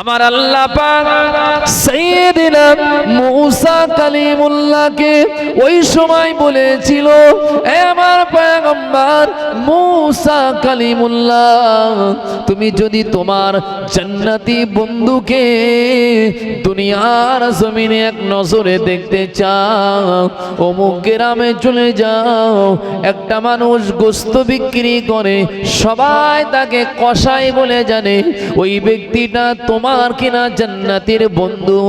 আমার আল্লাহ পাক সাইয়েদিনা মূসা কালিমুল্লাহকে ওই সময় বলেছিল, এ আমার পয়গম্বর মূসা কালিমুল্লাহ, তুমি যদি তোমার জান্নাতি বন্ধুকে দুনিয়ার জমিনে এক নজরে দেখতে চাও, অমুক গ্রামে চলে যাও। একটা মানুষ গোশত বিক্রি করে, সবাই তাকে কসাই বলে জানে। ওই ব্যক্তিটা তোমার কিনা জান্নাতের বন্ধু।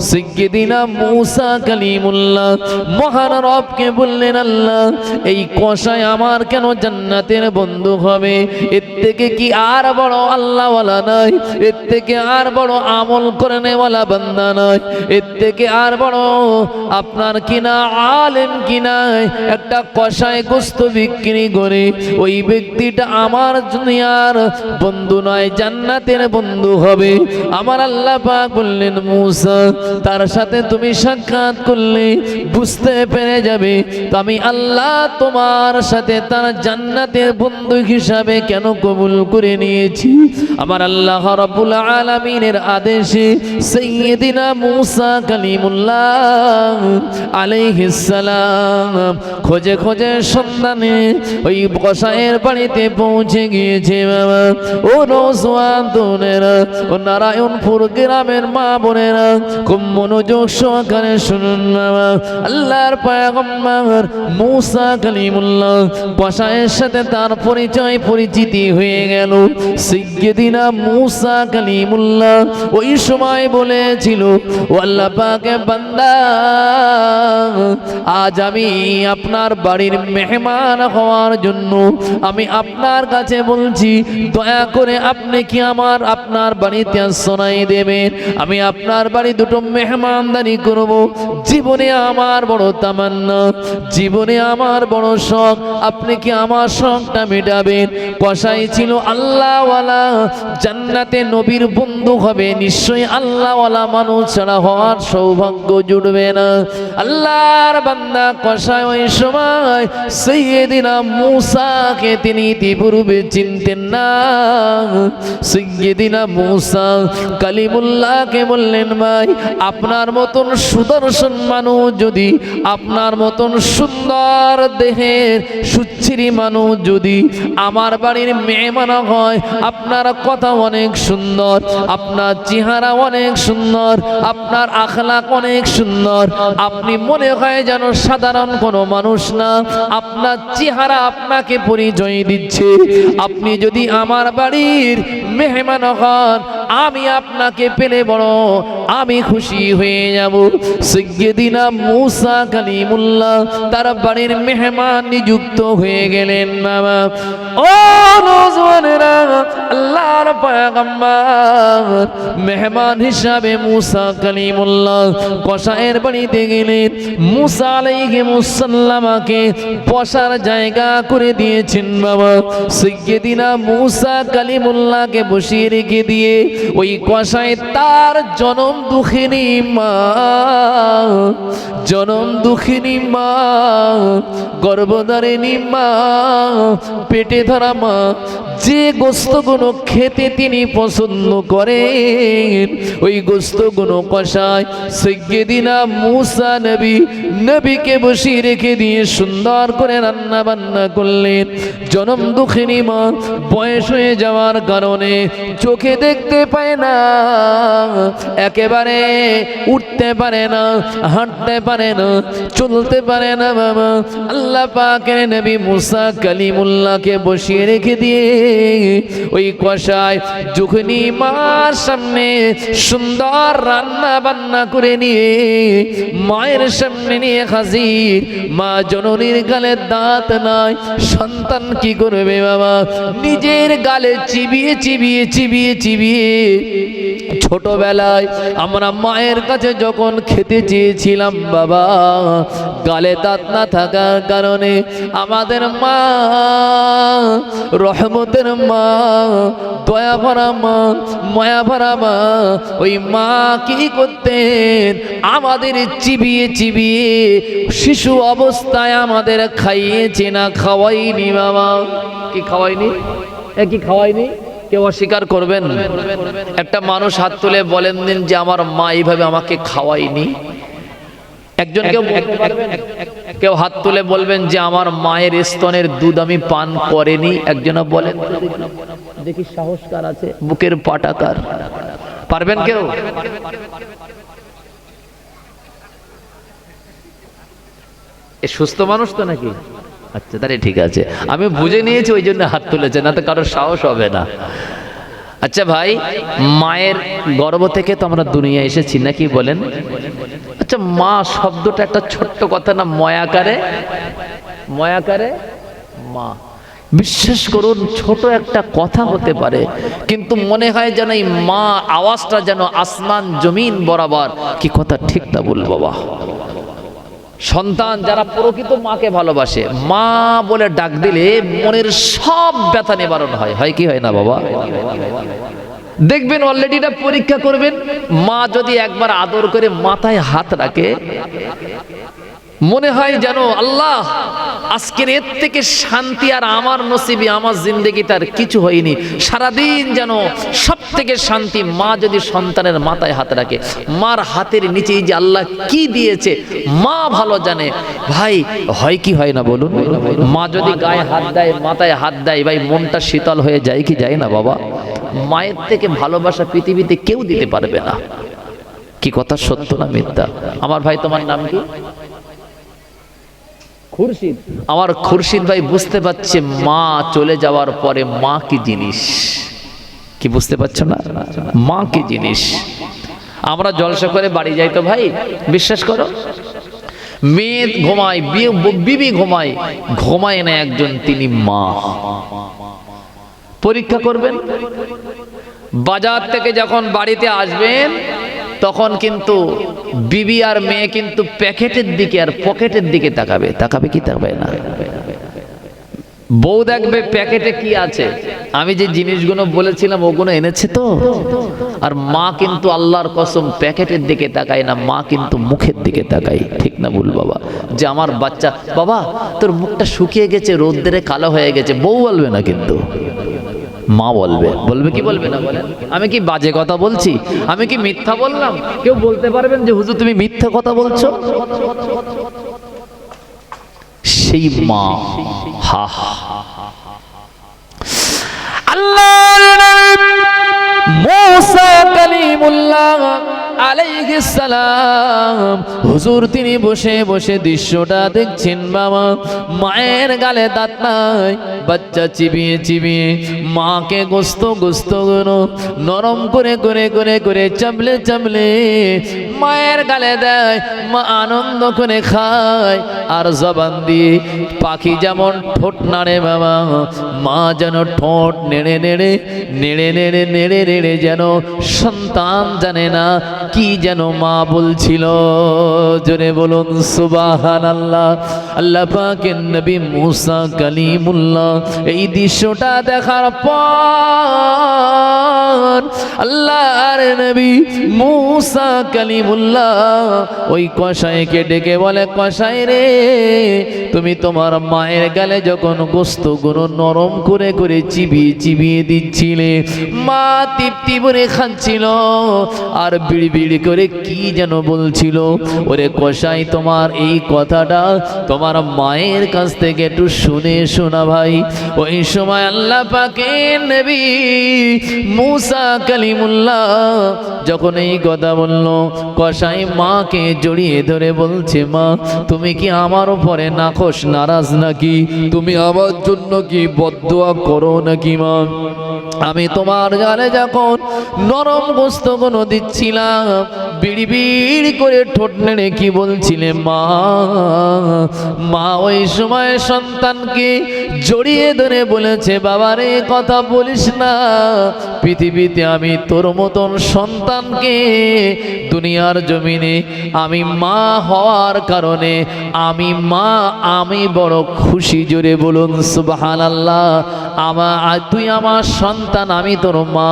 সাইয়েদিনা মূসা কালিমুল্লাহ মহান রবকে বললেন, আল্লাহ, এই কসাই আমার কেন জান্নাতের বন্ধু হবে? এর থেকে কি আর বড় আল্লাহওয়ালা নাই? এর থেকে আর বড় আমল করে নেওয়ালা বান্দা নাই? এর থেকে আর বড় আপনার কিনা আলেম কিনা? একটা কসাই গোশত বিক্রি করে, ওই ব্যক্তিটা আমার দুনিয়ার বন্ধু নয়, জান্নাতের বন্ধু হবে। আমার আল্লাহ পাক বললেন, মূসা, তার সাথে তুমি সাক্ষাৎ করলে বুঝতে পেরে যাবে তো আমি আল্লাহ তোমার সাথে তার জান্নাতের বন্ধু হিসাবে কেন কবুল করে নিয়েছি। আমার আল্লাহ রাব্বুল আলামিনের আদেশে সাইয়েদিনা মূসা কালিমুল্লাহ আলাইহিস সালাম খোঁজে খোঁজে সন্ধানে ওই কসাইয়ের বাড়িতে পৌঁছে গিয়েছে। বাবা ও নওজওয়ানেরা, ও নারায়ণপুর গ্রামের মা বোনেরা, খুব মনোযোগ সহকারে শুনুন। বাবা আল্লাহর পয়গম্বর মূসা কালিমুল্লাহ কসাইয়ের সাথে তার পরিচিতি হয়ে গেল। সাইয়েদিনা মূসা কালিমুল্লাহ ওই সময় বলেছিল, ও আল্লাহ পাকের বান্দা, আজ আমি আপনার বাড়ির মেহমান হওয়ার জন্য আমি আপনার কাছে বলছি, দয়া করে আপনি কি আপনার বাড়িতে আশ্রয় দেবেন? আমি আপনার বাড়ি দুটো মেহমানদারি করব। জীবনে আমার বড় তামান্না, জীবনে আমার বড় শখ, আপনি কি আমার শখটা মেটাবেন? কসাই ছিল আল্লাহওয়ালা, জান্নাতে নবীর বন্ধু হবে, নিশ্চয়ই আল্লাহওয়ালা মানুষ ছাড়া হওয়ার সৌভাগ্য জুটবে না। আল্লাহর বান্দা কসাই ওই সময় সাইয়েদিনা মূসাকে তিনি ইতিপূর্বে চিনতেন না। সাইয়েদিনা মূসা কালিমুল্লাহকে বললেন, ভাই, আপনার মতন সুদর্শন মানুষ যদি, আপনার মতন সুন্দর দেহের সুচ্ছিরি মানুষ যদি আমার বাড়ির মেহমান হয়, আপনার কথা অনেক সুন্দর, আপনার চেহারা অনেক সুন্দর, আপনার আখলাক অনেক সুন্দর, আপনি মনে হয় যেন সাধারণ কোনো মানুষ না, আপনার চেহারা আপনাকে পরিচয় দিচ্ছে। আপনি যদি আমার বাড়ির মেহমান হন, আমি আপনাকে পেলে বড় আমি খুশি হয়ে যাব। সাইয়েদিনা মূসা কালিমুল্লাহ তার বাড়ির মেহমান নিযুক্ত হয়ে গেলেন। বাবা ও নওজওয়ানেরা, আল্লাহর পয়গম্বর মেহমান হিসাবে মূসা কালিমুল্লাহ কসাইয়ের বাড়িতে গেলেন। মূসা আলাইহিস সালামকে বসার জায়গা করে দিয়েছেন। বাবা সাইয়েদিনা মূসা কালিমুল্লাহকে বসিয়ে রেখে দিয়ে ওই কসাই তার জনম দুঃখিনী মা, জনম দুঃখিনী মা, গর্ভধারিণী মা, পেটে ধরা মা, যে গোস্তগুলো খেতে তিনি পছন্দ করেন, ওই গোস্তগুলো কসাই সাইয়েদিনা মূসা নবীকে বসিয়ে রেখে দিয়ে সুন্দর করে রান্না বান্না করলেন। জনম দুঃখিনী মা বয়স হয়ে যাওয়ার কারণে চোখে দেখতে পায় না, একেবারে উঠতে পারে না, হাঁটতে পারে না, চলতে পারে না। বাবা আল্লাহ পাকের নবী মূসা কালিমুল্লাহকে বসিয়ে রেখে দিয়ে ওই কসাই যখনই মার সামনে সুন্দর রান্না বান্না করে নিয়ে মায়ের সামনে নিয়ে হাজির, মা জননীর গালে দাঁত নাই, সন্তান কি করবে? বাবা নিজের গালে চিবিয়ে চিবিয়ে চিবিয়ে চিবিয়ে, ছোটবেলায় আমরা মায়ের কাছে যখন খেতে চেয়েছিলাম, বাবা গালে দাঁত না থাকার কারণে আমাদের মা, রহমতের মা, দয়া ভরা মা, মায়া ভরা মা, ওই মা কি করতেন? আমাদের চিবিয়ে চিবিয়ে শিশু অবস্থায় আমাদের খাইয়েছে না খাওয়াইনি? বাবা কি খাওয়াইনি? কি খাওয়াইনি? কেউ অস্বীকার করবেন? একটা মানুষ হাত তুলে বলেন দিন যে আমার মা এইভাবে আমাকে খাওয়ায়নি। একজন কেউ বলতে পারবেন? কেউ হাত তুলে বলবেন যে আমার মায়ের স্তনের দুধ আমি পান করেনি? একজন বলেন দেখি, সাহস কার আছে? বুকের পাটাকার। পারবেন কেউ? এ সুস্থ মানুষ তো নাকি? আচ্ছা, তাহলে ঠিক আছে, আমি বুঝে নিয়েছি, ওই জন্য হাত তুলেছে, না তো কারোর সাহস হবে না। আচ্ছা ভাই, মায়ের গর্ভ থেকে তো আমরা দুনিয়া এসেছি নাকি বলেন? আচ্ছা, মা শব্দটা একটা ছোট্ট কথা না? ময়াকারে মা। বিশ্বাস করুন, ছোট একটা কথা হতে পারে, কিন্তু মনে হয় যেন এই মা আওয়াজটা যেন আসমান জমিন বরাবর। কি কথা ঠিক না বল বাবা? সন্তান যারা প্রকৃত মাকে ভালোবাসে, মা বলে ডাক দিলে মনের সব ব্যথা নিবারণ হয়। হয় কি হয় না বাবা? দেখবেন, অলরেডি এটা পরীক্ষা করবেন, মা যদি একবার আদর করে মাথায় হাত রাখে, মনে হয় যেন আল্লাহ আজকের এর থেকে শান্তি আর আমার নসিবে, আমার জিন্দেগিতে আর কিছু হয়নি। সারাদিন যেন সব থেকে শান্তি মা যদি সন্তানের মাথায় হাত রাখে। মার হাতের নিচেই যে আল্লাহ কি দিয়েছে মা ভালো জানে। ভাই, হয় কি হয় না বলুন? মা যদি গায়ে হাত দেয়, মাথায় হাত দেয়, ভাই মনটা শীতল হয়ে যায় কি যায় না বাবা? মায়ের থেকে ভালোবাসা পৃথিবীতে কেউ দিতে পারবে না। কি কথা সত্য না মিথ্যা? আমার ভাই, তোমার নাম কি? খুরশিদ। আমার খুরশিদ ভাই বুঝতে পারছে মা চলে যাওয়ার পরে মা কি জিনিস। কি বুঝতে পারছো না? মা কি জিনিস। আমরা জলসা করে বাড়ি যাই তো ভাই, বিশ্বাস করো, মেয়ে ঘুমায়, বিবি ঘুমায়, ঘুমায় না একজন, তিনি মা। পরীক্ষা করবেন, বাজার থেকে যখন বাড়িতে আসবেন তখন কিন্তু বিবি আর মেয়ে কিন্তু প্যাকেটের দিকে আর পকেটের দিকে তাকাবে। তাকাবে কি তাকাবে না? বউ দেখবে প্যাকেটে কি আছে, আমি যে জিনিসগুলো বলেছিলাম ওগুলো এনেছে তো। আর মা কিন্তু আল্লাহর কসম প্যাকেটের দিকে তাকায় না, মা কিন্তু মুখের দিকে তাকায়। ঠিক না ভুল বাবা? যে আমার বাচ্চা, বাবা তোর মুখটা শুকিয়ে গেছে, রোদ্রে কালো হয়ে গেছে, বউ বলবে না, কিন্তু মা বলবে। বলবে কি বলবে না বলেন? আমি কি বাজে কথা বলছি? আমি কি মিথ্যা বললাম? কেউ বলতে পারবেন যে হুজুর তুমি মিথ্যা কথা বলছো? সেই মা। হা আল্লাহর নবী মুসা কালিমুল্লাহ আলাইহিস সালাম হুজুর তিনি বসে বসে দৃশ্যটা দেখছেন। বাবা মায়ের গালে দাঁত নাই, বাচ্চা চিবিয়ে চিবিয়ে মাকে গোস্ত গুলো নরম করে করে করে করে চামলে চামলে মায়ের গালে দেয়। মা আনন্দ করে খায়, আর জবান দিয়ে পাখি যেমন ঠোঁট নাড়ে বাবা, মা যেন ঠোঁট নেড়ে নেড়ে নেড়ে নেড়ে নেড়ে নেড়ে যেন সন্তান জানে না কি যেন মা বলছিল। জোরে বলুন সুবহানাল্লাহ। আল্লাহ পাকের নবী মুসা কালিমুল্লাহ এই দৃশ্যটা দেখার পর আল্লাহর নবী মুসা কালিমুল্লাহ ওই কসাইকে ডেকে বলে, কসাই রে, তুমি তোমার মায়ের গালে যখন গোস্তগুলো নরম করে করে চিবিয়ে চিবিয়ে দিচ্ছিলে, মা তৃপ্তি ভরে খাচ্ছিল আর বিড়ি বিড়ি করে কি যেন বলছিল। ওরে কসাই, তোমার এই কথাটা তোমার মায়ের কাছ থেকে একটু শুনে শোনা ভাই। ওই সময় আল্লাহ পাকের নবী মুসা কালিমুল্লাহ যখন এই কথা বলল, কসাই মাকে জড়িয়ে ধরে বলছে, মা তুমি কি আমার উপরে নাখোশ নারাজ নাকি? তুমি আমার জন্য কি বদদোয়া করো নাকি? মা আমি তোমার গালে যখন নরম গোস্ত কোনো দিচ্ছিলাম, বিড়ি বিড়ি করে ঠোঁট নেড়ে কি বলছিলে মা? মা ওই সময় সন্তানকে জড়িয়ে ধরে বলেছে, বাবারে কথা বলিস না, পৃথিবীতে আমি তোর মতন সন্তানকে দুনিয়ার জমিনে আমি মা হওয়ার কারণে আমি বড় খুশি। জোরে বলুন সুবহানাল্লাহ। তুই আমার সন্তান, আমি তোর মা,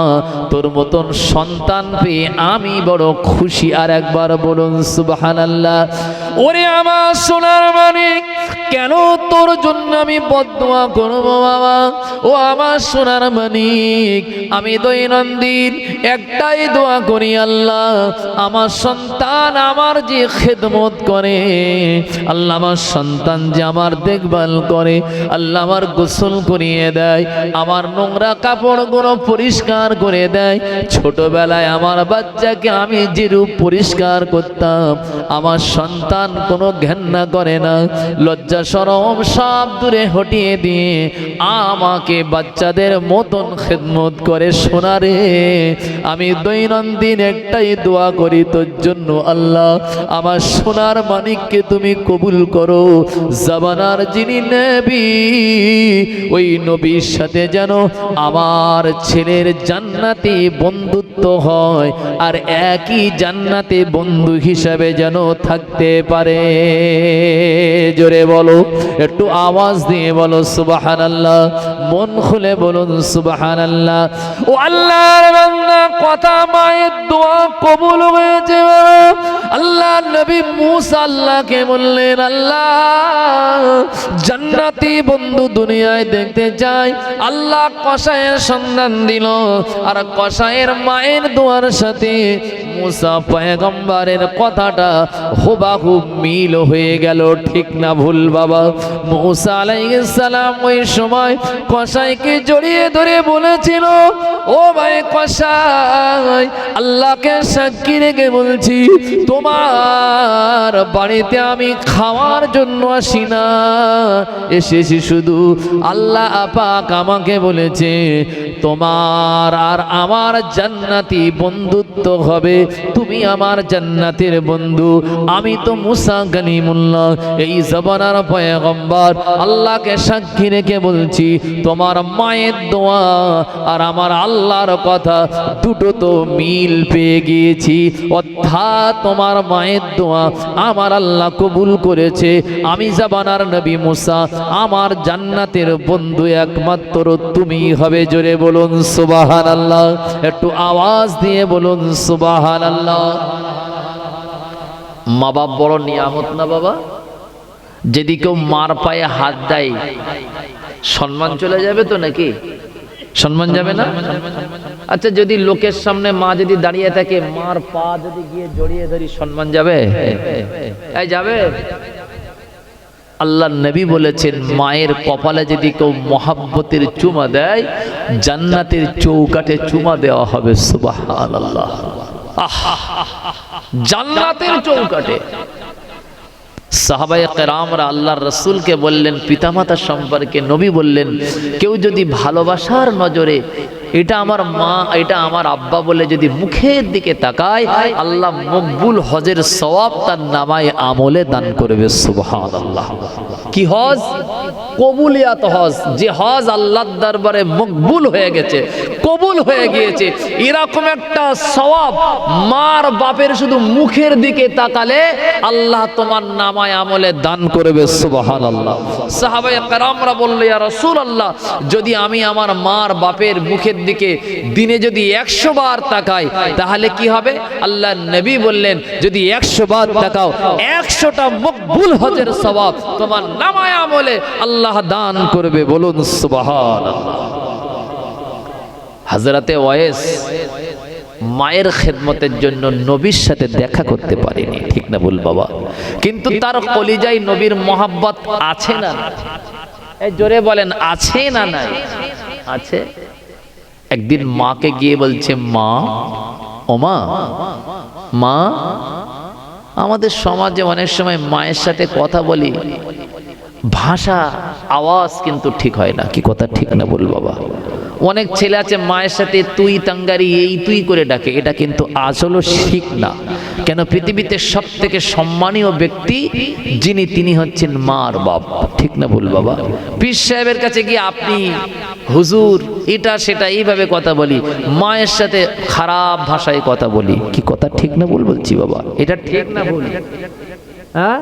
তোর মতন সন্তান পেয়ে আমি বড় খুশি। আর একবার বলুন সুবহানাল্লাহ। ওরে আমার সোনার মানিক, কেন তোর জন্য আমি বদদুয়া করব বাবা? ও আমার সোনার মানিক, আমি দৈনন্দিন একটাই দোয়া করি, আল্লাহ আমার সন্তান আমার যে খেদমত করে, আল্লাহ আমার সন্তান যে আমার দেখভাল করে, আল্লাহ আমার গোসল করিয়ে দেয়, আমার নোংরা কাপড়গুলো পরিষ্কার করে দেয়। ছোটবেলায় আমার বাচ্চাকে আমি যেরূপ পরিষ্কার করতাম, আমার সন্তান কোনো ঘেন্না করে না, লজ্জা শরম সব দূরে হটিয়ে দিয়ে আমাকে বাচ্চাদের মতন খেদমত করে। সোনারে, আমি দৈনন্দিন একটাই দোয়া করি তোর জন্য, আল্লাহ আমার সোনার মানিককে তুমি কবুল করো। জামানার যিনি নবী, ওই নবীর সাথে যেন আমার ছেলের জান্নাতি বন্ধুত্ব হয়, আর একই জান্নাতে বন্ধু হিসাবে যেন থাকতে পারে। জোরে বলো, একটু আওয়াজ দিয়ে বলো সুবহানাল্লাহ, মন খুলে বলুন সুবহানাল্লাহ। ও আল্লাহর বান্দা, কথা মায়ের দোয়া কবুল হয়েছে। আল্লাহ নবী মুসা আল্লাহকে বললেন, আল্লাহ জান্নাতি বন্ধু দুনিয়ায় দেখতে চাই। আল্লাহ কসাইয়ের সন্ধান দিল, আর কসাইয়ের মায়ের দোয়ার সাথে মুসা পয়গম্বরের কথাটা হুবহু মিল হয়ে গেল। ঠিক না ভুল বাবা? মুসা আলাইহিস সালাম ওই সময় কসাইকে জড়িয়ে ধরে বলেছিল, ও ভাই কসাই, আল্লাহকে সাক্ষী রেখে বলছি, তোমার বাড়িতে আমি খাওয়ার জন্য আসি না, এসেছি শুধু আল্লাহ পাক আমাকে বলেছে তোমার আর আমার জান্নাতি বন্ধুত্ব হবে, তুমি আমার জান্নাতের বন্ধু। আমি তো মুসা কালিমুল্লাহ, এই জবানার পয়গম্বর, আল্লাহকে সাক্ষী রেখে বলছি, তোমার মায়ের দোয়া আর আমার আল্লাহর কথা দুটো তো মিল পেয়ে গিয়েছি, অর্থাৎ তোমার মায়ের দোয়া আমার আল্লাহ কবুল করেছে। আমি জবানার নবী মুসা, আমার জান্নাতের বন্ধু একমাত্র তুমি হবে। জোরে বলুন সুবহানাল্লাহ, একটু আওয়াজ দিয়ে বলুন সুবহানাল্লাহ। মা বাপ বড় নিয়ামত না বাবা? যদি কেউ মার পায়ে হাত দেয়, সম্মান চলে যাবে তো নাকি? সম্মান যাবে না? আচ্ছা, যদি লোকের সামনে মা যদি দাঁড়িয়ে থাকে, মার পা যদি গিয়ে জড়িয়ে ধরি, সম্মান যাবে? এই যাবে? আল্লাহর নবী বলেছেন, মায়ের কপালে যদি কেউ মহাব্বতের চুমা দেয়, জান্নাতের চৌকাঠে চুমা দেওয়া হবে। সুবহানাল্লাহ, জান্নাতের চৌকাঠে। সাহাবায়ে কেরামরা আল্লাহর রাসূলকে বললেন পিতামাতা সম্পর্কে, নবী বললেন, কেউ যদি ভালোবাসার নজরে এটা আমার মা, এটা আমার আব্বা বলে যদি মুখের দিকে তাকায়, আল্লাহ মকবুল হজের সওয়াব তার নামায় আমলে দান করবে। সুবহানাল্লাহ। কি হজ? কবুলিয়াত হজ। যে হজ আল্লাহর দরবারে মকবুল হয়ে গেছে, কবুল হয়ে গিয়েছে, এরকম একটা সওয়াব মার বাপের শুধু মুখের দিকে তাকালে আল্লাহ তোমার নামায় আমলে দান করবে। সুবহানাল্লাহ। সাহাবায়ে কেরামরা বলল, ইয়া রাসূলুল্লাহ, যদি আমি আমার মার বাপের মুখের দিকে দিনে যদি 100 বার তাকাই, তাহলে কি হবে? আল্লাহর নবী বললেন, যদি 100 বার তাকাও, 100টা মকবুল হজের সওয়াব তোমার নামায় আমলে আল্লাহ দান করবে। বলুন সুবহানাল্লাহ। হযরতে ওয়াইস মায়ের খেদমতের জন্য নবীর সাথে দেখা করতে পারেনি, ঠিক না ভুল বাবা? কিন্তু তার কলিজায় নবীর মহব্বত আছে না? এই জোরে বলেন, আছে না নাই? আছে। একদিন মাকে গিয়ে বলছে, মা, ও মা, মা, আমাদের সমাজে অনেক সময় মায়ের সাথে কথা বলি, ভাষা আওয়াজ কিন্তু ঠিক হয় না। কি কথা ঠিক না বল বাবা? অনেক ছেলে আছে মায়ের সাথে তুই তাঙ্গারি এই তুই করে ডাকে, এটা কিন্তু আসলে ঠিক না। কেন? পৃথিবীতে সব থেকে সম্মানীয় ব্যক্তি যিনি, তিনি হচ্ছেন মার বাপ। ঠিক না ভুল বাবা? পীর সাহেবের কাছে গিয়ে আপনি, হুজুর, এটা সেটা এইভাবে কথা বলি, মায়ের সাথে খারাপ ভাষায় কথা বলি, কি কথা ঠিক না ভুল বলছি বাবা? এটা ঠিক না ভুল? হ্যাঁ,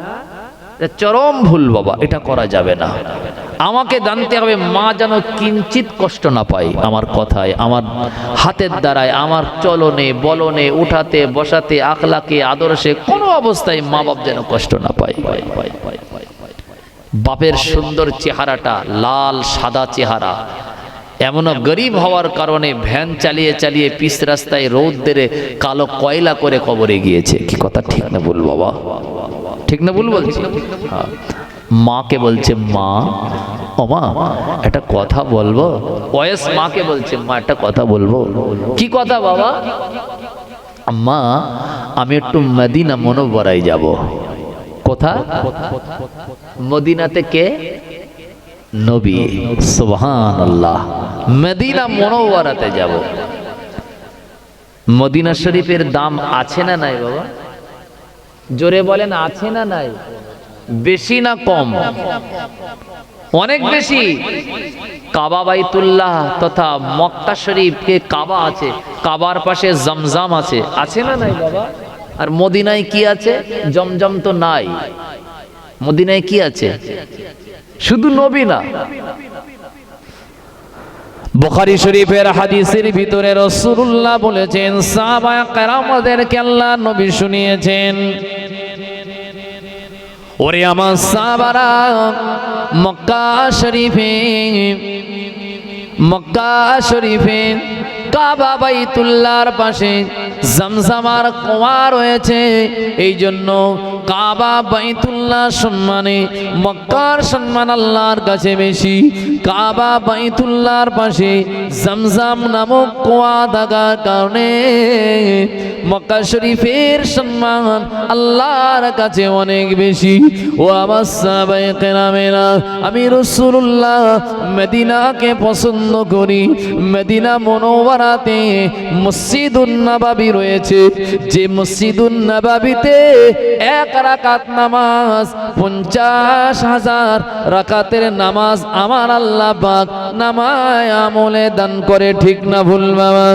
চরম ভুল বাবা, এটা করা যাবে না। আমাকে জানতে হবে মা যেন কিঞ্চিত কষ্ট না পায় আমার কথায়, আমার হাতের দ্বারায়, আমার চলনে বলনে, উঠাতে বসাতে, আখলাকে আদর্শে, কোনো অবস্থায় মা বাপ যেন কষ্ট না পায়। বাপের সুন্দর চেহারাটা লাল সাদা চেহারা, এমনও গরিব হওয়ার কারণে ভ্যান চালিয়ে চালিয়ে পিচ রাস্তায় রৌদ্রে কালো কয়লা করে কবরে গিয়েছে। কি কথা ঠিক না বল বাবা? ঠিক না বল বলছি? হ্যাঁ। মাকে বলছে, মা ও মা একটা কথা বলবো। ওয়েস মাকে বলছে, মা একটা কথা বলবো। কি কথা বাবা? মা আমি একটু মদিনা মুনওয়ারায় যাব। কোথা? মদিনাতে কে? নবী। সুবহানাল্লাহ। মদিনা মুনওয়ারাতে যাব। মদিনা শরীফের দাম আছে না নাই বাবা? জোরে বলেন, আছে না নাই? বেশি না কম? অনেক বেশি। কাবা বাইতুল্লাহ তথা মক্কা শরীফকে কাবা আছে, কাবার পাশে জমজম আছে, আছে না নাই বাবা? আর মদিনায় কি আছে? জমজম তো নাই। মদিনায় কি আছে? শুধু নবী না। বুখারী শরীফের হাদিসের ভিতরে রাসূলুল্লাহ বলেছেন, সাহাবায়ে কেরামদেরকে আল্লাহ নবী শুনিয়েছেন, ওরে আমার সাহাবারা, মক্কা শরীফে কাবা বাইতুল্লাহর পাশে জমজমার কুয়া রয়েছে। এই জন্য কাবা বাইতুল্লাহ সম্মানে মক্কার সম্মান আল্লাহর কাছে বেশি। কাবা বাইতুল্লাহর পাশে জমজম নামক কুয়া থাকার কারণে মক্কা শরীফের সম্মান আল্লাহর কাছে অনেক বেশি। ও আমার সাহাবায়ে কেরামেরা, আমি রাসূলুল্লাহ মদিনাকে পছন্দ করি। মদিনা মুনওয়ারাতে মসজিদুন নববী রয়েছে, যে মসজিদুন নববীতে এক রাকাত নামাজ 50,000 রাকাতের নামাজ আমার আল্লাহ পাক নামায় আমলে দান করে। ঠিক না ভুল বাবা?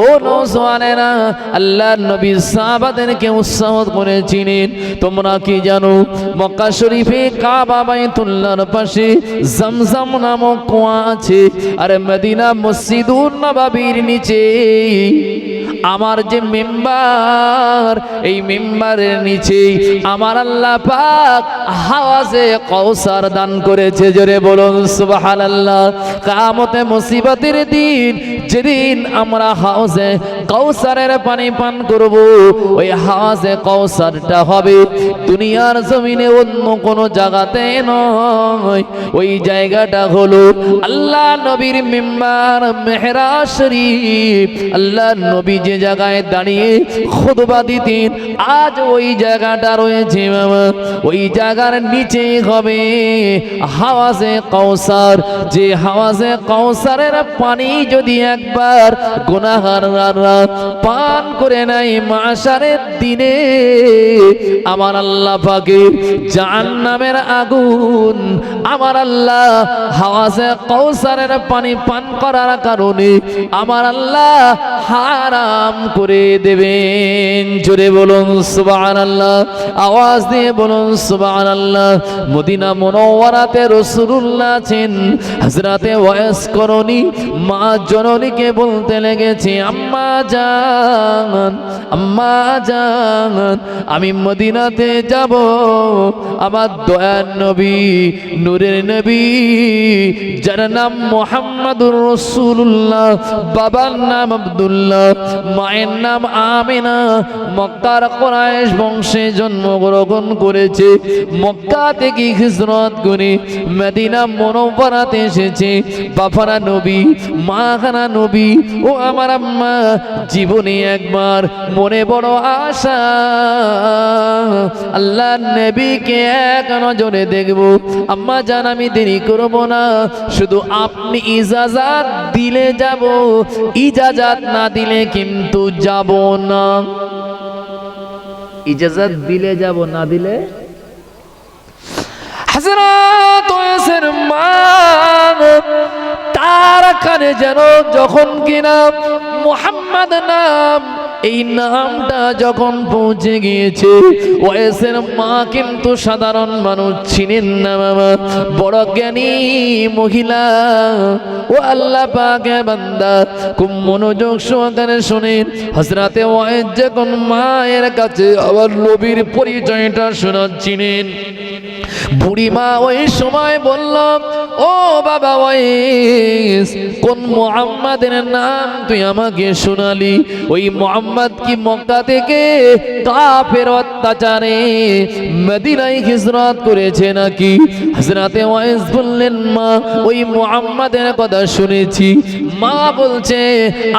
ও নওজওয়ানেরা, আল্লাহ নবী সাহাবাদেরকে উৎসাহ করেছিলেন, তোমরা কি জানো মক্কা শরীফে কাবা বাইতুল্লাহর পাশে জমজম নামক কুয়া আছে, আর মদিনা মসজিদুন নববীর নিচে আমার যে মিম্বার, এই মিম্বারের নিচে আমার আল্লাহ পাক হাওয়াজে কাউসার দান করেছে। জোরে বলুন সুবহানাল্লাহ। কিয়ামতে মুসিবতের দিন, যেদিন আমরা হাওয়াজে কাউসারের পানি পান করব, ওই হাওয়াজে কাউসারটা হবে দুনিয়ার জমিনে অন্য কোনো জায়গাতে নয়। ওই জায়গাটা হলো আল্লাহ নবীর মিম্বার মেহরাজ শরীফ। আল্লাহ নবী যে জায়গায় দাঁড়িয়ে খুতবা দিতেন, আজ ওই জায়গাটা রয়েছে বাবা। ওই জায়গার নিচেই হবে হাওয়াজে কাউসার। যে হাওয়াজে কাউসারের পানি যদি একবার গুনাহগাররা পান করে নাই, মাশারের দিনে আমার আল্লাহ পাকের জাহান্নামের আগুন আমার আল্লাহ হাওয়াজে কাউসারের পানি পান করার কারণে আমার আল্লাহ হারাম করে দেবেন। জোরে বলুন সুবহানাল্লাহ, আওয়াজ দিয়ে বলুন সুবহানাল্লাহ। মদিনা মুনওয়ারাতে রাসূলুল্লাহ আছেন। হযরতে ওয়াইস করণী মা জননীকে বলতে লেগেছে, আম্মা জান, আম্মা জান, আমি মদিনাতে যাব। আমার দয়ার নবী, নূরের নবী, যার নাম মুহাম্মাদুর রাসূলুল্লাহ, বাবার নাম আব্দুল্লাহ, মায়ের নাম আমিনা, মক্কার কুরাইশ বংশে জন্মগ্রহণ করেছে। মক্কা থেকে হিজরত করে মদিনা মুনওয়ারাতে এসেছে। বাবারা নবী, মা খানা নবী, ও আমার আম্মা, জীবনে একবার মনে বড় আশা, আল্লাহ নবীকে এক নজরে দেখব। আম্মা জান, আমি দেরি করব না, শুধু আপনি ইজাজাত দিলে যাব, ইজাজাত না দিলে কিন্তু যাব না। ইজাজাত দিলে যাব, না দিলে। হযরত ওয়াইসের মা তার কানে যেন যখন কিনা মুহাম্মদ নাম, এই নামটা যখন পৌঁছে গিয়েছে, ওয়াইসের মা কিন্তু সাধারণ মানুষ ছিলেন না বাবা, বড় জ্ঞানী মহিলা। ও আল্লাহ পাকের বান্দা, খুব মনোযোগ সহকারে শুনেন। হযরতে ওয়াইস যখন মায়ের কাছে আবার নবীর পরিচয়টা শোনাচ্ছিলেন, বুড়িমা ওই সময় বলল, ও বাবা ওয়াইস, কোন মুহাম্মাদের নাম তুই আমাকে শোনালি? ওই মুহাম্মদ কি মক্কা থেকে কাফের অত্যাচারে মদিনায় হিজরত করেছে নাকি? হযরতে ওয়াইস বললেন, মা ওই মুহাম্মাদের কথা শুনেছি। মা বলছে,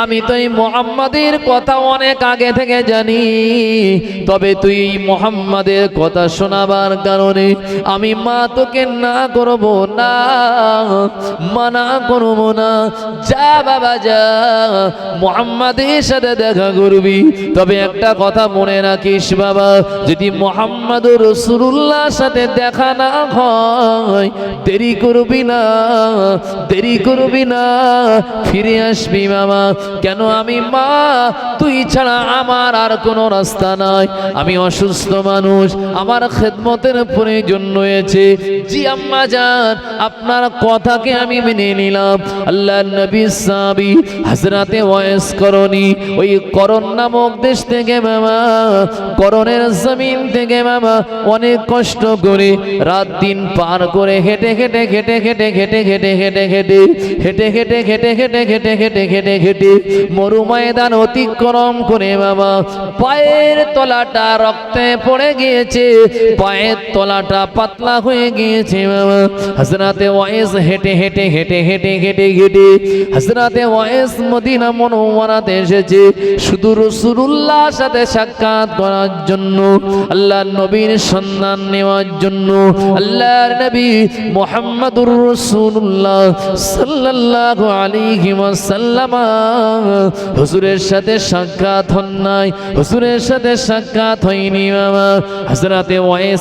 আমি তো এই মুহাম্মাদের কথা অনেক আগে থেকে জানি, তবে তুই মুহাম্মাদের কথা শোনাবার কারণে আমি মা তোকে না করব না, মানা করব না। যা বাবা যা, মুহাম্মাদের সাথে দেখা করবি। তবে একটা কথা মনে রাখিস বাবা, যদি মুহাম্মাদুর রাসূলুল্লাহর সাথে দেখা না হয়, দেরি করবি না, দেরি করবি না, ফিরে আসবি বাবা। কেন? আমি মা, তুই ছাড়া আমার আর কোনো রাস্তা নাই। আমি অসুস্থ মানুষ, আমার খেদমতের প্রয়োজন রয়েছে। জি আম্মা জান, আপনার কথাকে আমি মেনে নিলাম। আল্লাহর নবী সাহাবী হযরতে ওয়াইস করণী ওই করণ নামক দেশ থেকে বাবা, করণের জমিন থেকে বাবা অনেক কষ্ট করে রাত দিন পার করে হেঁটে হেঁটে হেঁটে হেঁটে হেঁটে হেঁটে হেঁটে হেঁটে হেঁটে হেঁটে হেঁটে হেঁটে হেঁটে হেঁটে হেঁটে হেঁটে মরু ময়দান অতিক্রম করে বাবা পায়ের তলাটা রক্তে পড়ে গিয়েছে, পায়ের তলাটা পাতলা হয়ে গিয়েছে বাবা। হযরতে ওয়াইস হেঁটে হেঁটে হেঁটে হেঁটে হেঁটে হেঁটে হযরতে ওয়াইস মদিনা মুনাওয়ারাতে এসেছে শুধু রাসূলুল্লাহর সাথে সাক্ষাৎ করার জন্য, আল্লাহর নবীর সন্ধান নেওয়ার জন্য। আল্লাহর নবী মুহাম্মদুর রাসূলুল্লাহ সাল্লাল্লাহু আলাইহি ওয়াসাল্লাম হুজুরের সাথে সাক্ষাৎ হন নাই, হুজুরের সাথে সাক্ষাৎ হয়নি বাবা। হযরতে ওয়াইস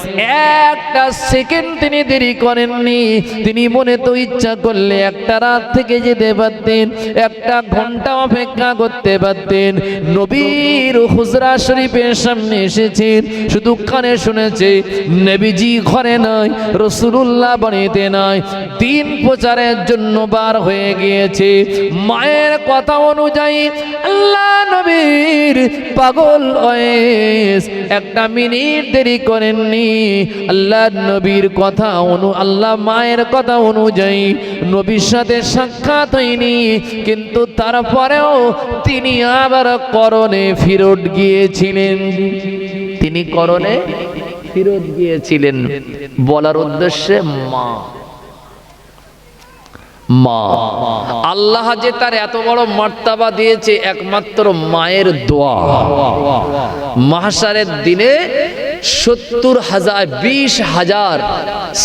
একটা সেকেন্ড তিনি দেরি করেননি। তিনি মনে তো ইচ্ছা করলে একটা রাত থেকে যেতে পারতেন, একটা ঘন্টা অপেক্ষা করতে পারতেন। নবীর হুজরা শরীফের সামনে এসেছেন, শুধু কানে শুনেছে নবীজি ঘরে নাই, রাসূলুল্লাহ বাড়িতে নাই, দিন প্রচারের জন্য বার হয়ে গিয়েছে। মায়ের কথা অনুযায়ী আল্লাহ নবীর পাগল ওয়াইস একটা মিনিট দেরি করেননি। আল্লাহ নবীর কথা আল্লাহ মায়ের কথা অনুযায়ী নবীর সাথে সাক্ষাৎ হয়নি, কিন্তু তারপরেও তিনি আবার করণে ফিরত গিয়েছিলেন। তিনি করণে ফিরত গিয়েছিলেন বলার উদ্দেশ্যে মা মা আল্লাহ যে তার এত বড় মর্তবা দিয়েছে একমাত্র মায়ের দোয়া। মাহশারের দিনে 70,000 20,000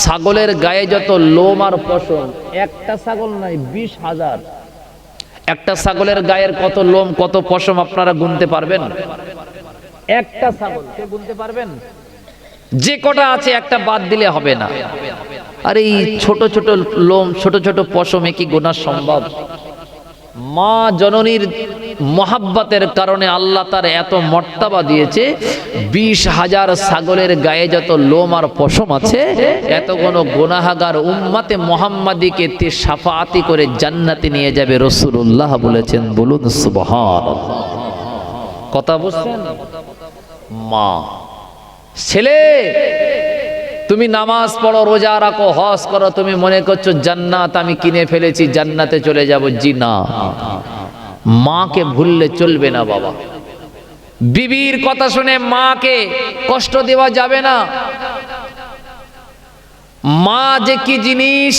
ছাগলের গায়ে যত লোম আর পশম, একটা ছাগল নাই 20,000। একটা ছাগলের গায়ের কত লোম কত পশম আপনারা গুনতে পারবেন? একটা ছাগল কে গুনতে পারবেন? যে কটা আছে একটা বাদ দিলে হবে না। আর এই ছোট ছোট লোম ছোট ছোট পশমে কি গোনা সম্ভব? মা জননীর মহাব্বতের কারণে আল্লাহ তার এত মর্তবা দিয়েছে। 20,000 ছাগলের গায়ে যত লোম আর পশম আছে, এত কোনো গুনাহগার উম্মতে মুহাম্মাদিকে তে শাফাআতি করে জান্নাতে নিয়ে যাবে রাসূলুল্লাহ বলেছেন। বলুন সুবহানাল্লাহ। কথা বুঝছেন? মা ছেলে তুমি নামাজ পড়ো, রোজা রাখো, হজ করো, তুমি মনে করছো জান্নাত আমি কিনে ফেলেছি, জান্নাতে চলে যাব। জি না, মাকে ভুললে চলবে না বাবা। বিবির কথা শুনে মাকে কষ্ট দেওয়া যাবে না। মা যে কি জিনিস,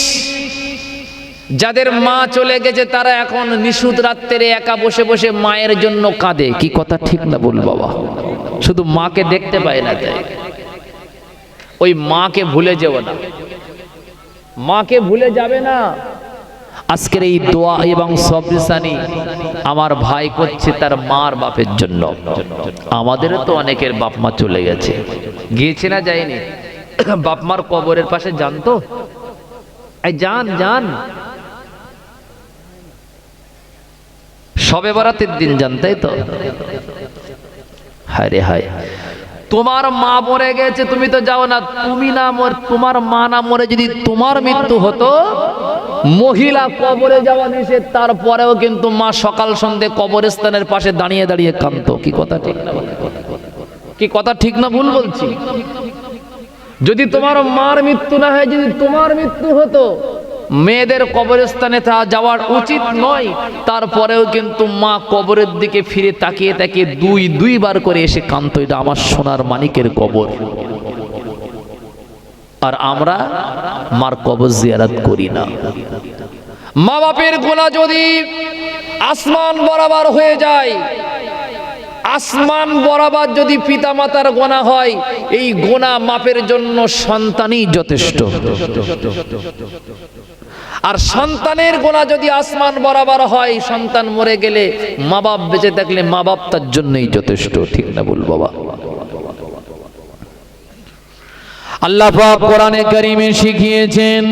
যাদের মা চলে গেছে তারা এখন নিশুত রাত্রে একা বসে বসে মায়ের জন্য কাঁদে। কি কথা ঠিক না বল বাবা? শুধু মাকে দেখতে পায় না, তাই ওই মাকে ভুলে যেও না, মাকে ভুলে যাবে না। আজকের এই দোয়া এবং সবরিসানি আমার ভাই করছে তার মার বাপের জন্য। আমাদেরও তো অনেকের বাপ মা চলে গেছে, গিয়েছে না যায়নি? বাপ মার কবরের পাশে যান তো, এই যান যান, শবে বরাতের দিন যান, তাই তো? হায় রে হায়, তোমার মা মরে গেছে তুমি তো যাও না। তুমি না মর, তোমার মা না মরে যদি তোমার মৃত্যু হতো, মহিলা কবরে যাওয়া নিষেধ, তারপরেও কিন্তু মা সকাল সন্ধ্যে কবরস্থানের পাশে দাঁড়িয়ে দাঁড়িয়ে কাঁদতো। কি কথা ঠিক না? কি কথা ঠিক না ভুল বলছি? যদি তোমার মার মৃত্যু না হয়, যদি তোমার মৃত্যু হতো, মেয়েদের কবরস্থানে তা যাওয়ার উচিত নয়, তারপরেও কিন্তু মা কবরের দিকে ফিরে তাকিয়ে তাকিয়ে দুইবার করে এসে কাঁদতো, এটা আমার সোনার মানিকের কবর। আর আমরা মার কবর জিয়ারত করি না। মা বাপের গুনাহ যদি আসমান বরাবর হয়ে যায়, আসমান বরাবর যদি পিতা মাতার গুনাহ হয়, এই গুনাহ মাপের জন্য সন্তানই যথেষ্ট। আর সন্তানের গুনাহ যদি আসমান বরাবর হয়, সন্তান মরে গেলে, মা বাপ বেঁচে থাকলে মা বাপ তার জন্যই যথেষ্ট। ঠিক না বল বাবা? আল্লাহ পাক কোরআনে কারিমে শিখিয়েছেন,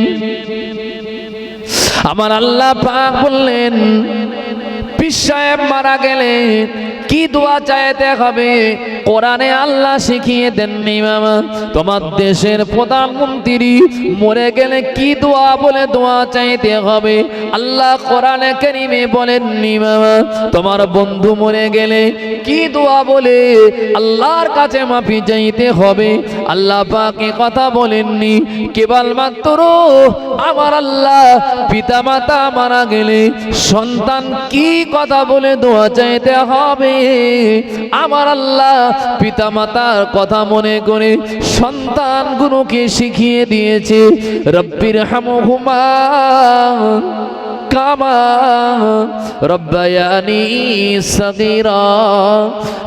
আমার আল্লাহ পাক বললেন পীর সাহেব মারা গেলে কি দোয়া চাইতে হবে, কোরআনে আল্লাহ শিখিয়ে দেননি মামা। তোমার দেশের প্রধানমন্ত্রী মরে গেলে কি দোয়া বলে দোয়া চাইতে হবে, আল্লাহ কোরআনে কারিমে বলেননি মামা। তোমার বন্ধু মরে গেলে কি দোয়া বলে আল্লাহর কাছে মাফি চাইতে হবে, আল্লাহ পাক এ কথা বলেননি। কেবলমাত্র আমার আল্লাহ পিতা মাতা মারা গেলে সন্তান কি কথা বলে দোয়া চাইতে হবে, আমার আল্লাহ পিতা মাতার কথা মনে করে সন্তানগুলোকে শিখিয়ে দিয়েছে। রব্বির হামহুমা কামা রব্বায়ানি সগীরা,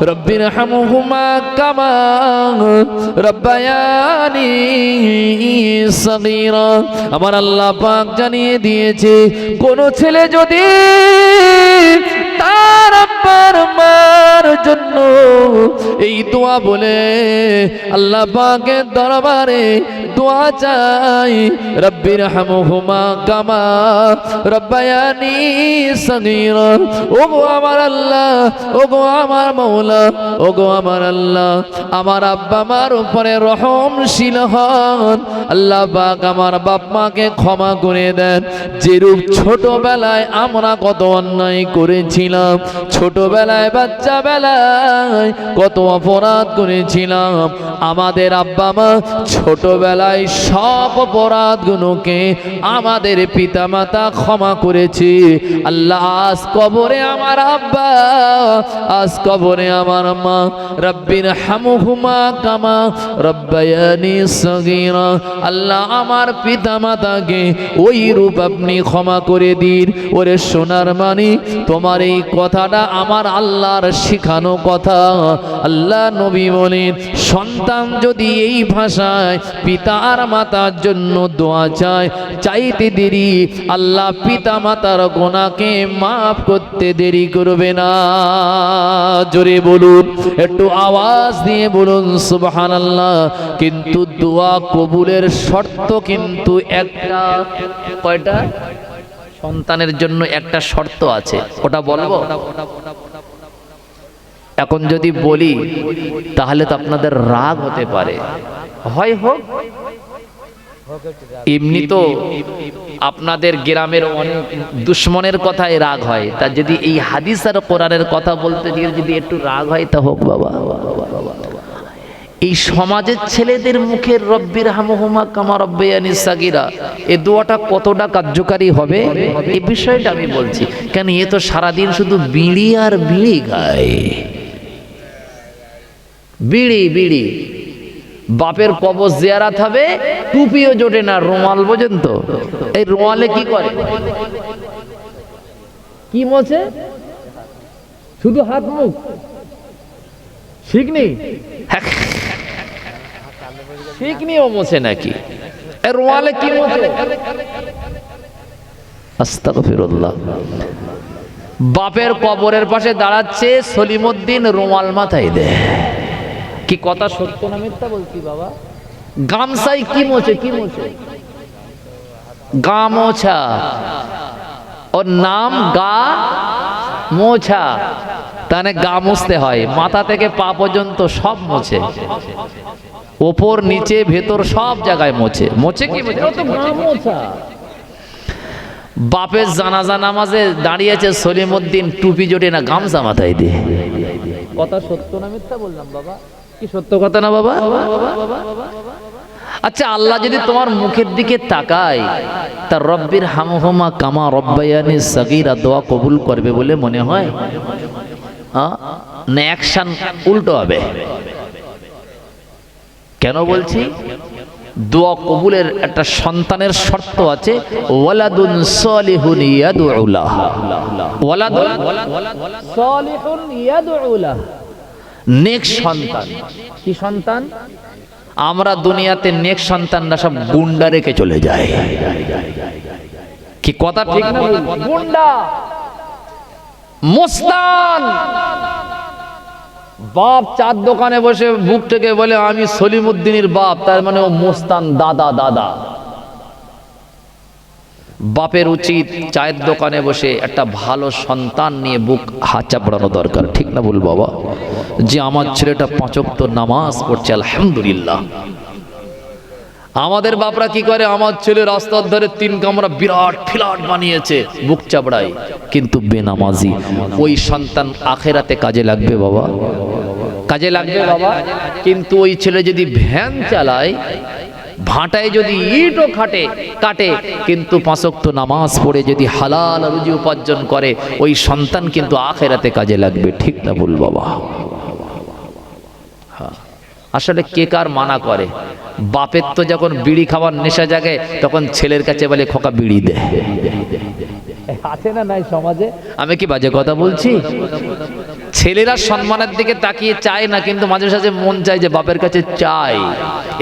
রব্বির হামহুমা কামা রব্বায়ানি সগীরা। আমার আল্লাহ পাক জানিয়ে দিয়েছে, কোন ছেলে যদি তার আব্বার মার জন্য এই দোয়া বলে আল্লাহ পাকের দরবারে দোয়া চাই, রব্বির হামহুমা কামা রব্বায়ানি সগীরা, ওগো আমার আল্লাহ, ওগো আমার মওলা, ওগো আমার আল্লাহ, আমার আব্বা মার উপরে রহমশীল হন। আল্লাহ পাক আমার বাপ মাকে ক্ষমা করে দেন। যেরূপ ছোটবেলায় আমরা কত অন্যায় করেছিলাম, ছোটবেলায় বাচ্চা বেলায় কত অপরাধ করেছিলাম, আমাদের আব্বা মা ছোটবেলায় সব অপরাধগুলোকে আমাদের পিতা মাতা ক্ষমা করেছে। আল্লাহ আজ কবরে আমার আব্বা, আজ কবরে আমার মা, রব্বির হামহুমা কামা রব্বায়ানি সগীরা। আল্লাহ আমার পিতা মাতাকে ওই রূপ আপনি ক্ষমা করে দিন। ওরে সোনার মানি, তোমার এই কথাটা আমার আল্লাহর শিখানো কথা। আল্লাহ নবী বলেন, সন্তান যদি এই ভাষায় পিতা আর মাতার জন্য দোয়া চায়, চাইতে দেরি আল্লাহ পিতা মাতার গুনাহকে মাফ করতে দেরি করবে না। জোরে বলুন, একটু আওয়াজ দিয়ে বলুন সুবহানাল্লাহ। কিন্তু দোয়া কবুলের শর্ত কিন্তু একটা। কয়টা? সন্তানের জন্য একটা শর্ত আছে, ওটা বলবো? এখন যদি বলি তাহলে তো আপনাদের রাগ হতে পারে, হয় হোক। এমনি তো আপনাদের গ্রামের অনেক দুশ্মনের কথায় রাগ হয়, তা যদি এই হাদিস আর কোরআনের কথা বলতে গিয়ে যদি একটু রাগ হয় তা হোক বাবা। এই সমাজের ছেলেদের মুখের রব্বির হামহুমা কামা রব্বায়ানি সাগীরা, এই দোয়াটা কতটা কার্যকারী হবে এই বিষয়টা আমি বলছি। কেন, এ তো সারাদিন শুধু বিড়ি আর বিড়ি খায়, বিড়ি বিড়ি। বাপের কবর জিয়ারত হবে, টুপিও জোটে না, রুমাল পর্যন্ত। এই রুমালে কি করে? কি মোছে? শুধু হাত মুখ, ঠিক নেই? ঠিক নিও মোছে নাকি? এর রুমালে কি মোছে? আস্তাগফিরুল্লাহ। বাপের কবরের পাশে দাঁড়াচ্ছে সলিমউদ্দিন, রুমাল মাথায় দেয়। কি কথা সত্য না মিথ্যা বলছি বাবা? গামছাই কি মোছে? কি মোছে? গা মোছা। ওর নাম গা মোছা, তাহলে গা মুছতে হয়, মাথা থেকে পা পর্যন্ত সব মোছে, ওপর নিচে ভেতর সব জায়গায় মোছে। মোছে কি মোছে? ও তো গা মোছা। বাপের জানাজা নামাজে দাঁড়িয়েছে সলিমউদ্দিন, টুপি জোটে না, গামছা মাথায় দিয়ে। কথা সত্য না মিথ্যা বললাম বাবা? কি সত্য কথা না বাবা? আচ্ছা, আল্লাহ যদি তোমার মুখের দিকে তাকায়, তা রব্বির হামহুমা কামা রব্বায়ানি সগীরা দোয়া কবুল করবে বলে মনে হয়? না অ্যাকশন উল্টো হবে। কেন বলছি? দোয়া কবুলের একটা সন্তানের শর্ত আছে, ওয়ালাদুন সালিহুন ইয়াদউ লাহ। ওয়ালাদুন সালিহুন ইয়াদউ লাহ, নেক সন্তান। কি সন্তান? আমরা দুনিয়াতে নেক সন্তানরা সব গুন্ডা রেখে চলে যায়। কি কথা ঠিক না? গুন্ডা, মুস্তান। বাপ চার দোকানে বসে বুক থেকে বলে আমি সলিমউদ্দিনের বাপ, তার মানে ও মুস্তান, দাদা দাদা। বাপের উচিত চায়ের দোকানে বসে একটা ভালো সন্তান নিয়ে বুক হাঁচা পড়ানো দরকার, ঠিক না বল বাবা? যে আমার ছেলেটা 5 ওয়াক্ত নামাজ পড়ছে, আলহামদুলিল্লাহ। আমাদের বাপরা কি করে? আমার ছেলে রাস্তার ধারে 3 কামরা বিরাট ফ্ল্যাট বানিয়েছে, বুক চাপড়াই, কিন্তু বেনামাজি। ওই সন্তান আখেরাতে কাজে লাগবে বাবা, কাজে লাগবে বাবা। কিন্তু ওই ছেলে যদি ভ্যান চালায়, ভাটায় যদি ইটও কাটে, কিন্তু 5 ওয়াক্ত নামাজ পড়ে যদি হালাল রুজি উপার্জন করে, ওই সন্তান কিন্তু আখেরাতে কাজে লাগবে, ঠিক না বল বাবা? আসলে কে কার মানা করে? বাপের তো যখন বিড়ি খাওয়ার নেশা জাগে, তখন ছেলের কাছে বলে খোকা বিড়ি দে। আছে না নাই সমাজে? আমি কি বাজে কথা বলছি? ছেলেরা সম্মানের দিকে তাকিয়ে চায় না, কিন্তু মাঝে সাঝে মন চায় যে বাপের কাছে চাই।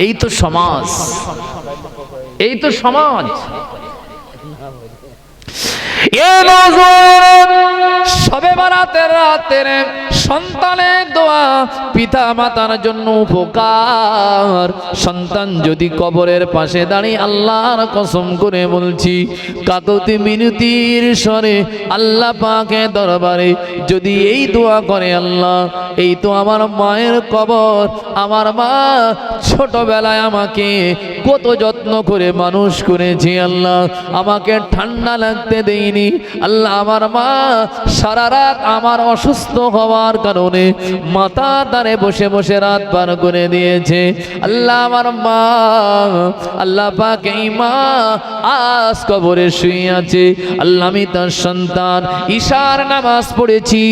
এই তো সমাজ, এই তো সমাজ। সবে বরাতের রাতের সন্তানের দোয়া পিতা মাতার জন্য উপকার। সন্তান যদি কবরের পাশে দাঁড়িয়ে, আল্লাহর কসম করে বলছি, কাকতি মিনতির স্বরে আল্লাহ পাকের দরবারে যদি এই দোয়া করে, আল্লাহ এই তো আমার মায়ের কবর, আমার মা ছোটবেলায় আমাকে কত যত্ন করে মানুষ করেছি, আল্লাহ আমাকে ঠান্ডা লাগতে দেয়নি, আল্লাহ আমার মা সারা রাত আমার অসুস্থ হওয়ার কারণে মাথা দ্বারে বসে বসে রাত পার করে দিয়েছে, আল্লাহ আমার মা, আল্লাহ পাক এই মা আজ কবরে শুয়ে আছে, আল্লাহ আমি তার সন্তান, ঈশার নামাজ পড়েছি,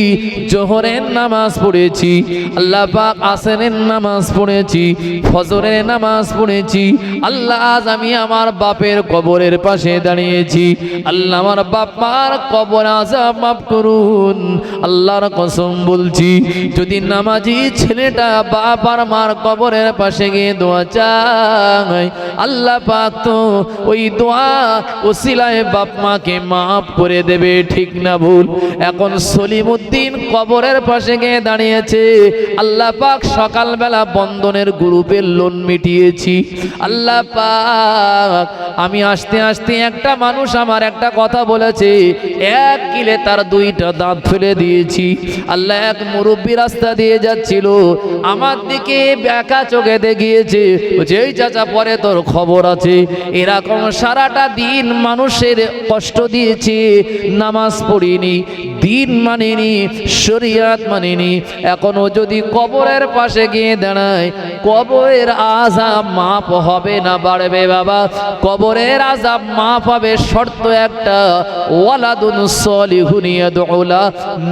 জোহরের নামাজ পড়েছি, আল্লাহ পাক আসরের নামাজ পড়েছি, ফজরের নামাজ পড়েছি, আল্লাহ আজ আমি আমার বাপের কবরের পাশে দাঁড়িয়েছি, আল্লাহ আমার বাপ মার কবর আযাব মাফ করুন। আল্লাহর কসম বলছি, যদি নামাজি ছেলেটা বাপ আর মার কবরের পাশে গিয়ে দোয়া চায়, আল্লাহ পাক তো ওই দোয়া ওসিলায় বাপ মাকে মাফ করে দেবে, ঠিক না ভুল? এখন সলিমউদ্দিন কবরের পাশে গিয়ে দাঁড়িয়েছে, আল্লাহ পাক সকালবেলা বন্ধনের গ্রুপের লোন মিটিয়েছি, আল্লাহ পাক আমি আসতে আসতে একটা মানুষ আমার একটা কথা বলেছে, 1 কিলে তার 2টা দাঁত ফেলে দিয়েছি, আল্লাহ এক মুরব্বী রাস্তা দিয়ে যাচ্ছিল, আমার দিকে একা চোখে দেখিয়েছে, বলছে এই চাচা পরে তোর খবর আছে, এরকম সারাটা দিন মানুষের কষ্ট দিয়েছে, নামাজ পড়িনি, দিন মানিনি, শরিয়াত মানিনি, এখনো যদি কবরের পাশে গিয়ে দাঁড়ায়, কবরের আযাব মাফ হবে না বাড়বে বাবা? কবরের আযাব মাফ হবে শর্ত একটা, ওয়ালাদুন সালিহুন ইয়াদউ লাহ,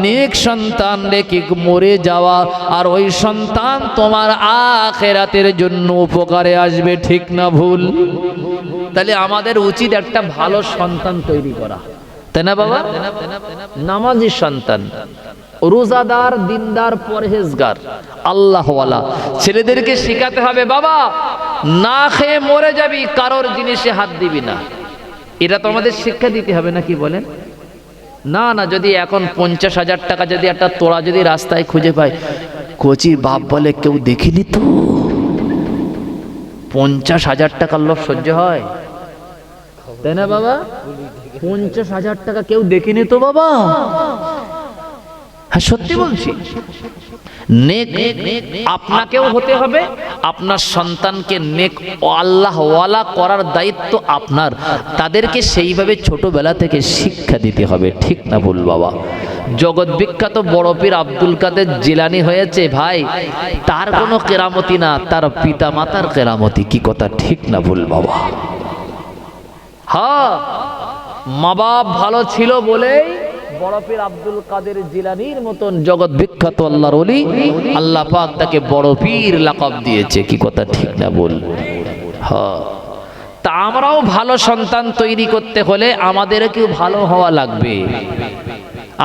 নেক সন্তান রেখে মরে যাওয়া, আর ওই সন্তান তোমার আখিরাতের জন্য উপকারে আসবে, ঠিক না ভুল? তাহলে আমাদের উচিত একটা ভালো সন্তান তৈরি করা, তাই না বাবা? নামাজি সন্তান, রোজাদার, দিনদার, পরহেজগার, আল্লাহওয়ালা ছেলেদেরকে শেখাতে হবে, বাবা না খেয়ে মরে যাবি, কারোর জিনিসে হাত দিবি না। এটা তো আমাদের শিক্ষা দিতে হবে, না কি বলেন? না না, যদি এখন 50,000 টাকা যদি একটা তোড়া যদি রাস্তায় খুঁজে পায়, কোচির বাপ বলে কেউ দেখিনি তো, 50,000 টাকার লোভ সহ্য হয়? তাই না বাবা? 50,000 টাকা কেউ দেখেনি তো বাবা। হ্যাঁ সত্যি বলছি। নেক আপনাকেও হতে হবে, আপনার সন্তানকে নেক আল্লাহওয়ালা করার দায়িত্ব আপনার। তাদেরকে সেইভাবে ছোটবেলা থেকে শিক্ষা দিতে হবে, ঠিক না ভুল বাবা? জগৎ বিখ্যাত বড় পীর আব্দুল কাদের জিলানী হয়েছে ভাই, তার কোনো কেরামতি না, তার পিতা মাতার কেরামতি। কি কথা ঠিক না ভুল বাবা? হ্যাঁ, মা বাপ ভালো ছিল বলেই বড় পীর আব্দুল কাদের জিলানীর মতন জগৎ বিখ্যাত আল্লাহর ওলি আল্লাহ পাক তাকে বড় পীর লাকাব দিয়েছে। কি কথা ঠিক না বল? হ্যাঁ, তা আমরাও ভালো সন্তান তৈরি করতে হলে আমাদেরকেও ভালো হওয়া লাগবে,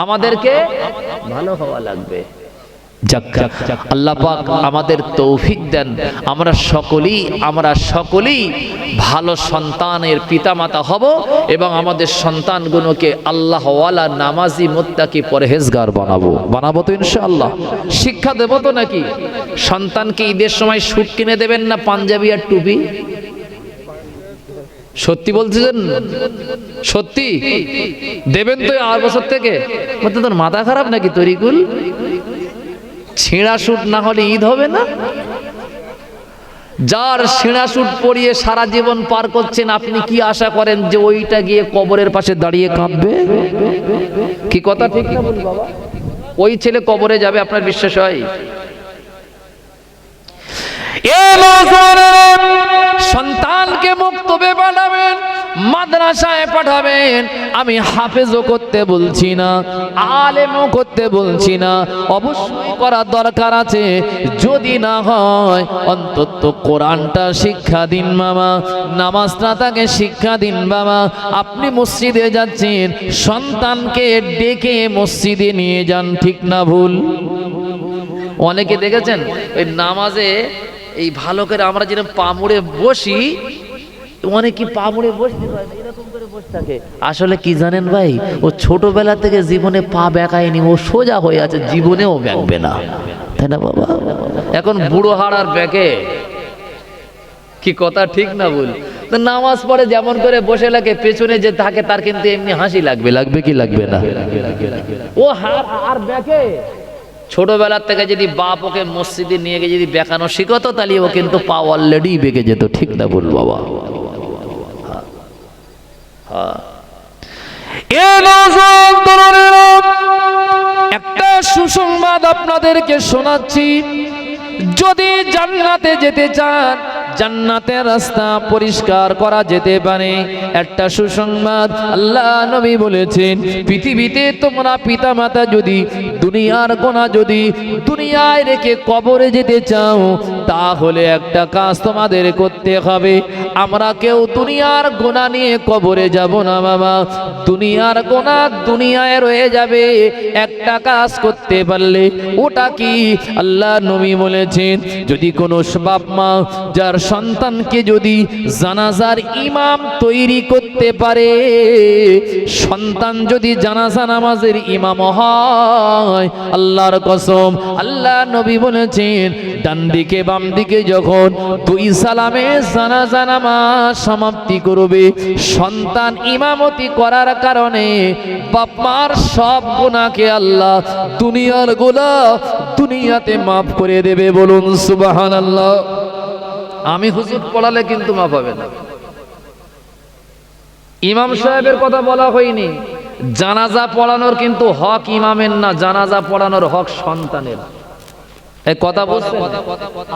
আমাদেরকে ভালো হওয়া লাগবে। যাক, আল্লাহ পাক আমাদের তৌফিক দেন, আমরা সকলেই ভালো সন্তানের পিতামাতা হব এবং আমাদের সন্তানগুলোকে আল্লাহওয়ালা, নামাজি, মুত্তাকি, পরহেজগার বানাবো তো ইনশাআল্লাহ। শিক্ষা দেব তো নাকি? সন্তানকে ঈদের সময় স্যুট কিনে দেবেন না পাঞ্জাবি আর টুপি? সত্যি বলছেন? সত্যি দেবেন তো? আর বছর থেকে তোর মাথা খারাপ নাকি তরিকুল? ছেঁড়া স্যুট না হলে ঈদ হবে না? যার ছেঁড়া স্যুট পরিয়ে সারা জীবন পার করছেন, আপনি কি আশা করেন যে ওইটা গিয়ে কবরের পাশে দাঁড়িয়ে কাঁদবে? কি কথা ঠিক না বল বাবা? ওই ছেলে কবরে যাবে, আপনার বিশ্বাস হয়? সন্তানকে মুক্তবে পাঠাবেন, মাদ্রাসায় পাঠাবেন। আমি হাফেজও করতে বলছি না, আলেমও করতে বলছি না, অবশ্যই করার দরকার আছে। যদি না হয় অন্তত কোরআনটা শিক্ষা দিন মামা, নামাজটা তাকে শিক্ষা দিন বাবা। আপনি মসজিদে যাচ্ছেন, সন্তানকে ডেকে মসজিদে নিয়ে যান, ঠিক না ভুল? অনেকে দেখেছেন ওই নামাজে এই ভালো করে আমরা যেরকম পা মুড়ে বসি, অনেকে পা মুড়ে বসতে পারে না, এরকম করে বসে থাকে। আসলে কি জানেন ভাই, ও ছোটবেলা থেকে জীবনে পা বেঁকায়নি, ও সোজা হয়ে আছে, জীবনেও বেঁকবে না, তাই না বাবা? এখন বুড়ো হাড় আর বেঁকে। কি কথা ঠিক না বল? নামাজ পড়ে যেমন করে বসে লাগে, পেছনে যে থাকে তার কিন্তু এমনি হাসি লাগবে কি লাগবে না? ও হাড় আর বেঁকে। ছোটবেলার থেকে যদি বাপ ওকে মসজিদে নিয়ে গিয়ে যদি বেঁকানো শিখতো, তাহলে ও কিন্তু পা অলরেডি বেঁকে যেত, ঠিক না বল বাবা? একটা সুসংবাদ আপনাদেরকে শোনাচ্ছি। যদি জান্নাতে যেতে চান, জান্নাতের রাস্তা পরিষ্কার করা যেতে পারে, একটা সুসংবাদ আল্লাহ নবী বলেছেন, পৃথিবীতে তোমরা পিতামাতা যদি দুনিয়ার গোনা যদি দুনিয়ায় রেখে কবরে যেতে চাও, তাহলে একটা কাজ তোমাদের করতে হবে। আমরা কেউ দুনিয়ার গোনা নিয়ে কবরে যাব না বাবা, দুনিয়ার গোনা দুনিয়ায় রয়ে যাবে। একটা কাজ করতে পারলে, ওটা কি? আল্লাহ নবী বলেছেন, যদি কোনো বাপ মা যার সন্তানকে যদি জানাজার ইমাম তৈরি করতে পারে, সন্তান যদি জানাজা নামাজের ইমাম হয়, আল্লাহর কসম, আল্লাহ নবী বলেছেন, ডান দিকে বাম দিকে যখন দুই সালামে জানাজা নামাজ সমাপ্তি করবে, সন্তান ইমামতি করার কারণে বাপ মার সব গুনাহকে আল্লাহ দুনিয়ার গুনাহ দুনিয়াতে মাফ করে দেবে। বলুন সুবহানাল্লাহ। আমি হুজুর পড়ালে কিন্তু মাফ হবে না। ইমাম সাহেবের কথা বলা হয়নি। জানাজা পড়ানোর কিন্তু হক ইমামের না, জানাজা পড়ানোর হক সন্তানের। এই কথা বলছেন?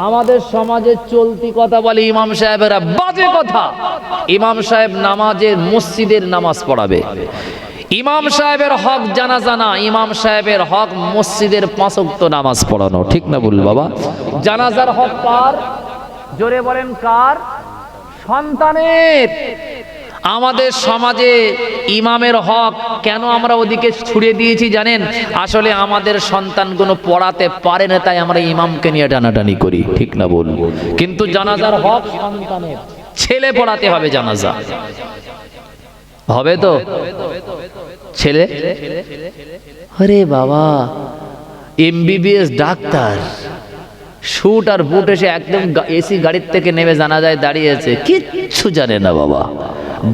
আমাদের সমাজে চলতি কথা বলে ইমাম সাহেবেরা, বাজে কথা। ইমাম সাহেব নামাজের মসজিদের নামাজ পড়াবে। ইমাম সাহেবের হক জানাজা না, ইমাম সাহেবের হক মসজিদের 5 ওয়াক্ত নামাজ পড়ানো, ঠিক না বল বাবা? জানাজার হক কার? জোরে বলেন কার? সন্তানের। আমাদের সমাজে ইমামের হক কেন আমরা ওদিকে ছুড়ে দিয়েছি জানেন? আসলে আমাদের সন্তানগুলো পড়াতে পারে না, তাই আমরা ইমামকে নিয়ে টানাটানি করি, ঠিক না বল? কিন্তু জানাজার হক সন্তানের। ছেলে পড়াতে হবে জানাজা, হবে তো? ছেলে, আরে বাবা এমবিবিএস ডাক্তার, শুট আর বুট এসে একদম এসি গাড়ির থেকে নেমে জানাজায় দাঁড়িয়েছে, কিচ্ছু জানে না বাবা।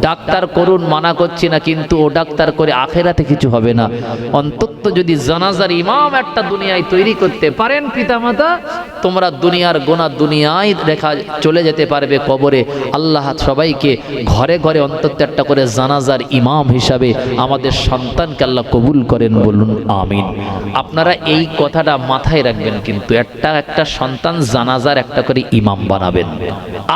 ডাক্তার করুন, মানা করছি না, কিন্তু ও ডাক্তার করে আখেরাতে কিছু হবে না। অন্তত যদি জানাজার ইমাম একটা দুনিয়ায় তৈরি করতে পারেন পিতামাতা, তোমরা দুনিয়ার গোনা দুনিয়ায় রেখা চলে যেতে পারবে কবরে। আল্লাহ সবাইকে ঘরে ঘরে অন্তত একটা করে জানাজার ইমাম হিসাবে আমাদের সন্তানকে আল্লাহ কবুল করেন, বলুন আমিন। আপনারা এই কথাটা মাথায় রাখবেন, কিন্তু একটা সন্তান জানাজার একটা করে ইমাম বানাবেন।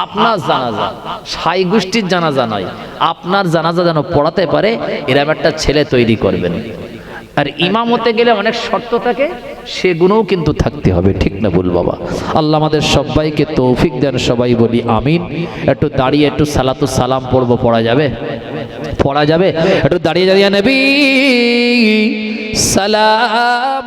আপনার জানাজা সাই গোষ্ঠীর জানাজা নয়, আপনার জানাজা যেন পড়াতে পারে এরকম একটা ছেলে তৈরি করবেন। আর ইমাম হতে গেলে অনেক শর্ত থাকে, সেগুলোও কিন্তু থাকতে হবে, ঠিক না ভুল বাবা? আল্লাহ আমাদের সবাইকে তৌফিক দেন, সবাই বলি আমিন। একটু দাঁড়িয়ে একটু সালাতু সালাম পড়বো, পড়া যাবে? পড়া যাবে? একটু দাঁড়িয়ে দাঁড়িয়ে নবী সালাম